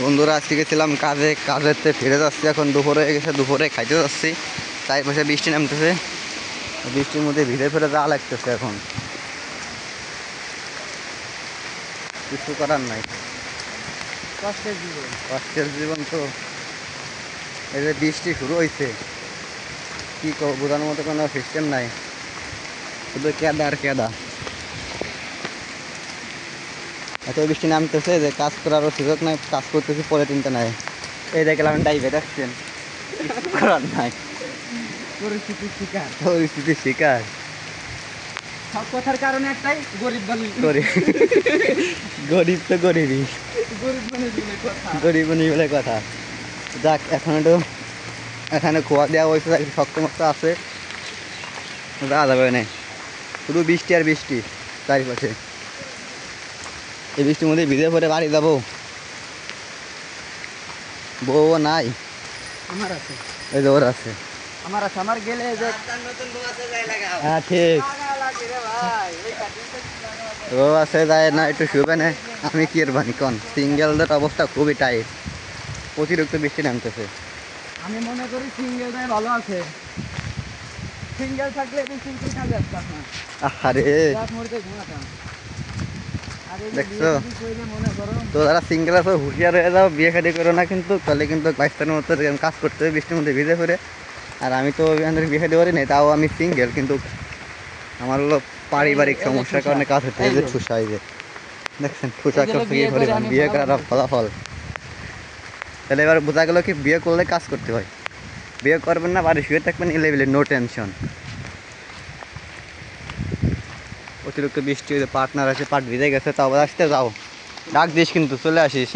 বন্ধুরা আজকে গেছিলাম কাজেতে ফিরে যাচ্ছি, এখন দুপুরে হয়ে গেছে, দুপুরে খাইতে যাচ্ছি। চারপাশে বৃষ্টি নামতেছে, বৃষ্টির মধ্যে ভিজে ফেলে যা লাগতেছে, এখন কিছু করার নাই। কষ্টের জীবন তো। এই যে বৃষ্টি শুরু হয়েছে, কি বোঝানোর মতো কোনো সিস্টেম নাই, শুধু কেদা আর কেদা। এত বৃষ্টি নামতেছে যে কাজ করারও সুযোগ নাই, কাজ করতেছি পরে তিনটা নাই। এই দেখলাম ডাইভে দেখছেন, করার নাই, পরিস্থিতির শিকার। সব কথার কারণে একটাই, গরিব গরিব তো গরিবই, গরিব নেই বলে কথা। যাক, এখন একটু এখানে খোয়া দেওয়া হয়েছে, শক্ত আছে, যাওয়া যাবে না। শুধু বৃষ্টি আর বৃষ্টি চারিপাশে। এই বৃষ্টির মধ্যে ভিজে পরে বাড়ি যাবো, বউ নাই। আমার আছে, এই যে ওর আছে, আমার আছে, আমার গেলে যে হ্যাঁ ঠিক, ও আছে যায় না, একটু শুবে না। আমি কি এর বানি কন, সিঙ্গেলদের অবস্থা খুবই টাইট, অতিরিক্ত বৃষ্টি নামতেছে। আমি মনে করি সিঙ্গেলটাই ভালো আছে। সিঙ্গেল থাকলে সিঙ্গেল কাজে আসতাম না, আরে রাত মরতে ঘুমাতাম। আর এই যে দেখছো, বিয়ে শাদী কইলে মনে করো, তো যারা সিঙ্গেল আছে হুঁশিয়ার হয়ে যাও, বিয়ে শাদী করো না, কিন্তু তাহলে কিন্তু বাইস্তানের মতো কাজ করতে হবে বৃষ্টির মধ্যে ভিজে ফিরে। আর আমি তো বিয়ে শাদী করি নাই, তাও আমি সিঙ্গেল, কিন্তু আমার হলো পারিবারিক সমস্যার কারণে কাজ হচ্ছে। এই যে ঠুসা, এই যে দেখছেন ঠুসা করছে কি পরিমাণ, বিয়ে করার ফলাফল। তাহলে এবার বোঝা গেল কি, বিয়ে করলে কাজ করতে হয়। বিয়ে করবেন না, বাড়ি শুয়ে থাকবেন, এই লেভেলে নো টেনশন। অতিরিক্ত বৃষ্টি হয়েছে, পার্টনার আছে, পাট ভিজে গেছে, তাও আসতে যাও, ডাক দিস কিন্তু চলে আসিস।